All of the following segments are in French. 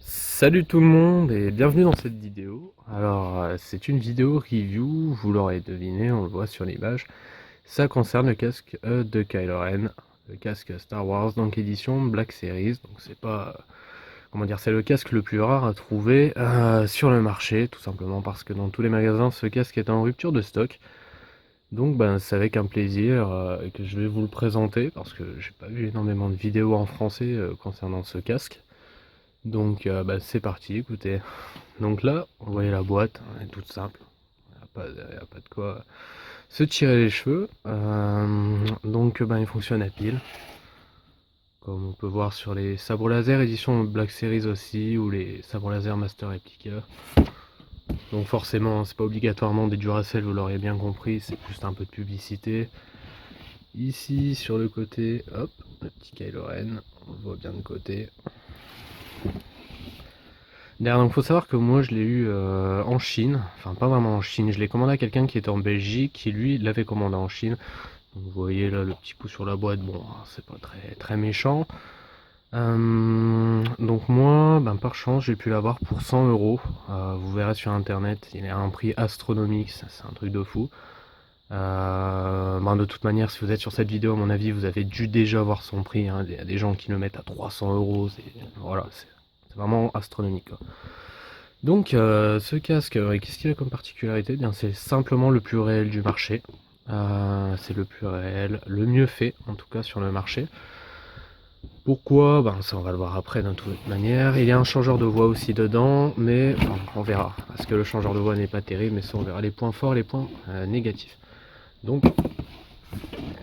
Salut tout le monde et bienvenue dans cette vidéo. Alors c'est une vidéo review, vous l'aurez deviné, on le voit sur l'image. Ça concerne le casque de Kylo Ren, le casque Star Wars, donc édition Black Series. Donc c'est pas, comment dire, c'est le casque le plus rare à trouver sur le marché, tout simplement parce que dans tous les magasins ce casque est en rupture de stock. Donc ben, c'est avec un plaisir que je vais vous le présenter parce que j'ai pas vu énormément de vidéos en français concernant ce casque. Donc bah, c'est parti, écoutez. Donc là, vous voyez la boîte, elle est toute simple. Il n'y a pas de quoi se tirer les cheveux. Donc ben, il fonctionne à pile. Comme on peut voir sur les sabres laser édition Black Series aussi, ou les sabres laser Master Replica. Donc forcément, c'est pas obligatoirement des Duracell, vous l'aurez bien compris, c'est juste un peu de publicité. Ici, sur le côté, hop, le petit Kylo Ren, on le voit bien de côté. D'ailleurs, donc faut savoir que moi je l'ai eu en Chine, enfin pas vraiment en Chine, je l'ai commandé à quelqu'un qui était en Belgique, qui lui l'avait commandé en Chine. Donc, vous voyez là le petit coup sur la boîte, bon c'est pas très méchant. Donc moi, ben, par chance, j'ai pu l'avoir pour 100 euros. Vous verrez sur internet, il est à un prix astronomique, ça c'est un truc de fou. Ben, de toute manière, si vous êtes sur cette vidéo, à mon avis, vous avez dû déjà voir son prix, hein. Il y a des gens qui le mettent à 300 euros, voilà, c'est vraiment astronomique, quoi. Donc ce casque, qu'est-ce qu'il a comme particularité? Eh bien, c'est simplement le plus réel du marché. C'est le plus réel, le mieux fait en tout cas sur le marché. Pourquoi? Ben, ça on va le voir après de toute manière. Il y a un changeur de voix aussi dedans, mais bon, on verra. Parce que le changeur de voix n'est pas terrible, mais ça on verra les points forts, les points négatifs. Donc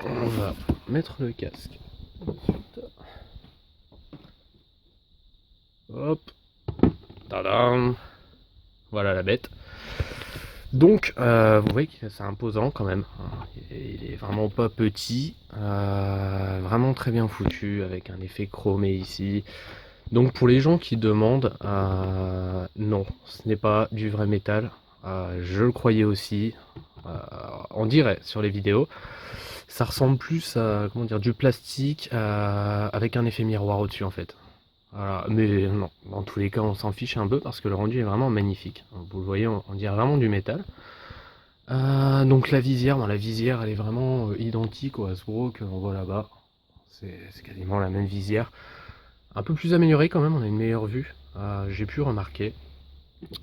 on va mettre le casque. Ensuite, hop, tadam, voilà la bête. Donc, vous voyez que c'est imposant quand même, hein. Il est vraiment pas petit, vraiment très bien foutu, avec un effet chromé ici. Donc pour les gens qui demandent, non, ce n'est pas du vrai métal. Je le croyais aussi, on dirait sur les vidéos. Ça ressemble plus à, comment dire, du plastique avec un effet miroir au-dessus en fait. Voilà, mais non, dans tous les cas on s'en fiche un peu parce que le rendu est vraiment magnifique. Vous le voyez, on dirait vraiment du métal. Donc la visière, bon, la visière elle est vraiment identique au Hasbro que l'on voit là-bas. C'est quasiment la même visière. Un peu plus améliorée quand même, on a une meilleure vue. J'ai pu remarquer.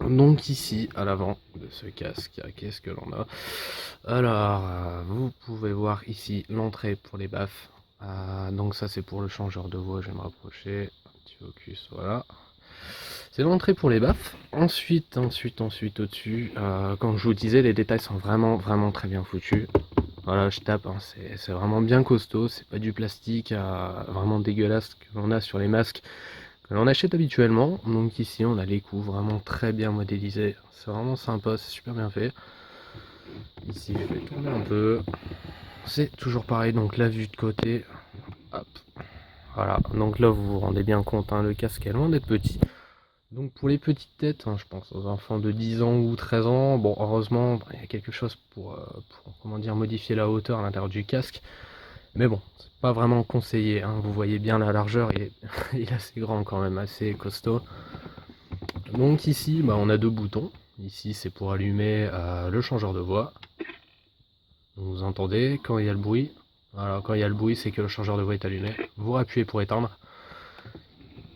Donc ici, à l'avant de ce casque, qu'est-ce que l'on a? Alors, vous pouvez voir ici l'entrée pour les baffes. Donc ça c'est pour le changeur de voix, je vais me rapprocher. Un petit focus, voilà. C'est l'entrée pour les baffes. Ensuite, au-dessus, comme je vous disais, les détails sont vraiment très bien foutus. Voilà, je tape, hein, c'est vraiment bien costaud, c'est pas du plastique vraiment dégueulasse que l'on a sur les masques que l'on achète habituellement. Donc ici, on a les coups vraiment très bien modélisés. C'est vraiment sympa, c'est super bien fait. Ici, je vais tourner un peu. C'est toujours pareil, donc la vue de côté. Hop. Voilà, donc là, vous vous rendez bien compte, hein, le casque est loin d'être petit. Donc pour les petites têtes, hein, je pense aux enfants de 10 ans ou 13 ans, bon heureusement il y a quelque chose pour comment dire, modifier la hauteur à l'intérieur du casque, mais bon, c'est pas vraiment conseillé, hein. Vous voyez bien la largeur, il est assez grand quand même, assez costaud. Donc ici bah, on a deux boutons, ici c'est pour allumer le changeur de voix, donc, vous entendez quand il y a le bruit, voilà, quand il y a le bruit c'est que le changeur de voix est allumé, vous appuyez pour éteindre.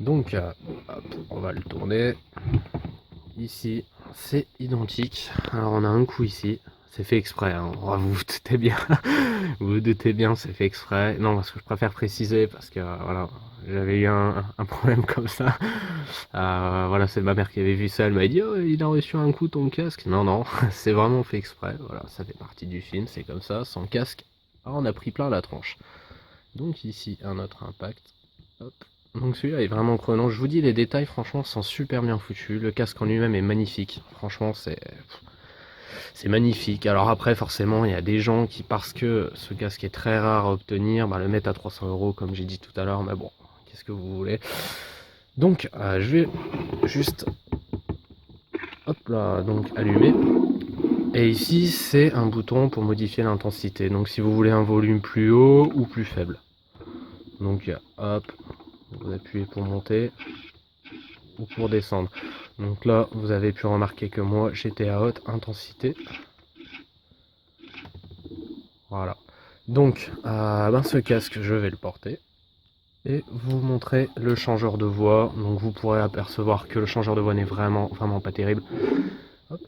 Donc hop, on va le tourner. Ici, c'est identique. Alors on a un coup ici, c'est fait exprès, hein. Oh, vous vous doutez bien, vous vous doutez bien, c'est fait exprès. Non, parce que je préfère préciser, parce que voilà, j'avais eu un problème comme ça. Voilà, c'est ma mère qui avait vu ça, elle m'a dit oh, il a reçu un coup ton casque. Non, non, c'est vraiment fait exprès, voilà, ça fait partie du film, c'est comme ça, sans casque. Ah, on a pris plein la tronche. Donc ici, un autre impact. Hop. Donc celui-là est vraiment prenant. Je vous dis, les détails, franchement, sont super bien foutus. Le casque en lui-même est magnifique. Franchement, c'est magnifique. Alors après, forcément, il y a des gens qui, parce que ce casque est très rare à obtenir, bah, le mettent à 300 euros, comme j'ai dit tout à l'heure. Mais bon, qu'est-ce que vous voulez? Donc, je vais juste, hop là, donc allumer. Et ici, c'est un bouton pour modifier l'intensité. Donc, si vous voulez un volume plus haut ou plus faible. Donc, hop, vous appuyez pour monter. ou pour descendre. Donc là, vous avez pu remarquer que moi, j'étais à haute intensité. Voilà. Donc, ce casque, je vais le porter. Et vous montrer le changeur de voix. Donc vous pourrez apercevoir que le changeur de voix n'est vraiment pas terrible. Hop.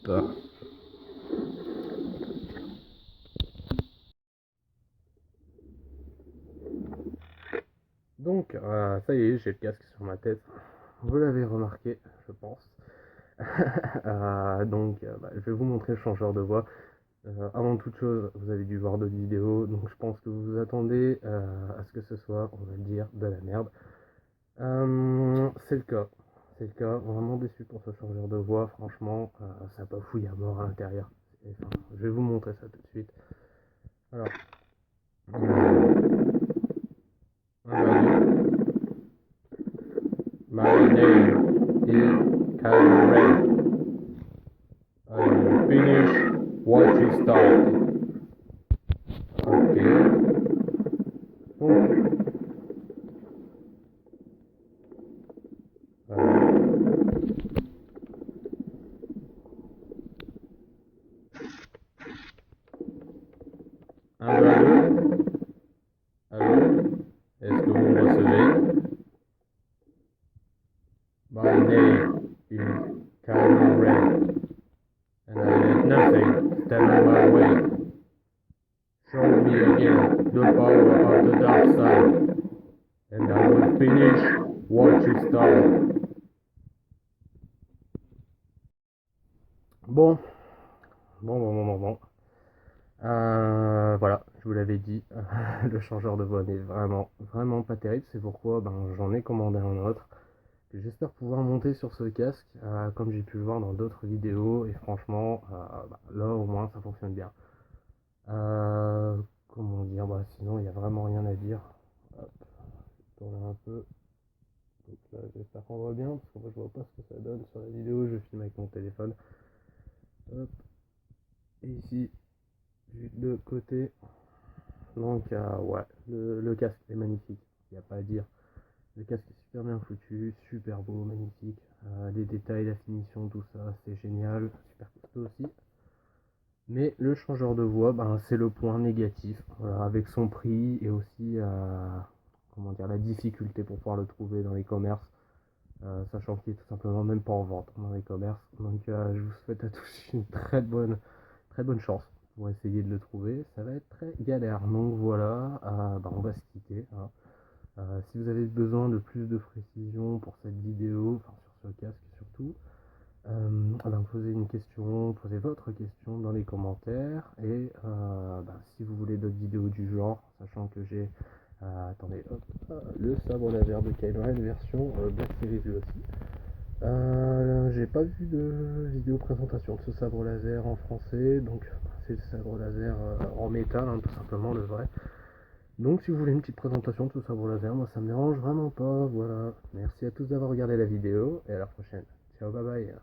Donc ça y est, j'ai le casque sur ma tête. Vous l'avez remarqué, je pense. Je vais vous montrer le changeur de voix. Avant toute chose, vous avez dû voir d'autres vidéos, donc je pense que vous vous attendez à ce que ce soit, on va le dire, de la merde. C'est le cas. C'est le cas. Vraiment déçu pour ce changeur de voix. Franchement, ça bafouille à mort à l'intérieur. Je vais vous montrer ça tout de suite. Alors, My name is Kylo Ren. I will finish what you started. Ok. Donc, allô? Allô? Est-ce que vous me recevez? My name is Kylo Ren, and I let nothing stand in my way. Show me again the power of the dark side, and I will finish what you started. Bon, bon. Voilà, je vous l'avais dit, le changeur de voix n'est vraiment pas terrible. C'est pourquoi j'en ai commandé un autre. J'espère pouvoir monter sur ce casque, comme j'ai pu le voir dans d'autres vidéos. Et franchement, là au moins ça fonctionne bien. Comment dire, sinon il n'y a vraiment rien à dire. Hop, je tourne un peu. Donc là, j'espère qu'on voit bien, parce que moi je vois pas ce que ça donne sur la vidéo. Je filme avec mon téléphone. Hop, et ici, vu de côté. Donc, ouais, le casque est magnifique, il n'y a pas à dire. Le casque est super bien foutu, super beau, magnifique. Les détails, la finition, tout ça, c'est génial, super costaud aussi. Mais le changeur de voix, c'est le point négatif, avec son prix et aussi comment dire, la difficulté pour pouvoir le trouver dans les commerces, sachant qu'il est tout simplement même pas en vente dans les commerces. Donc je vous souhaite à tous une très bonne chance pour essayer de le trouver. Ça va être très galère. Donc voilà, on va se quitter, hein. Si vous avez besoin de plus de précision pour cette vidéo, enfin sur ce casque surtout, posez une question, posez votre question dans les commentaires. Et si vous voulez d'autres vidéos du genre, sachant que j'ai attendez, hop, le sabre laser de Kylo Ren version Black Series lui aussi. J'ai pas vu de vidéo présentation de ce sabre laser en français, donc c'est le sabre laser en métal, hein, tout simplement le vrai. Donc si vous voulez une petite présentation de ce sabre laser, moi ça me dérange vraiment pas, voilà. Merci à tous d'avoir regardé la vidéo et à la prochaine. Ciao, bye bye.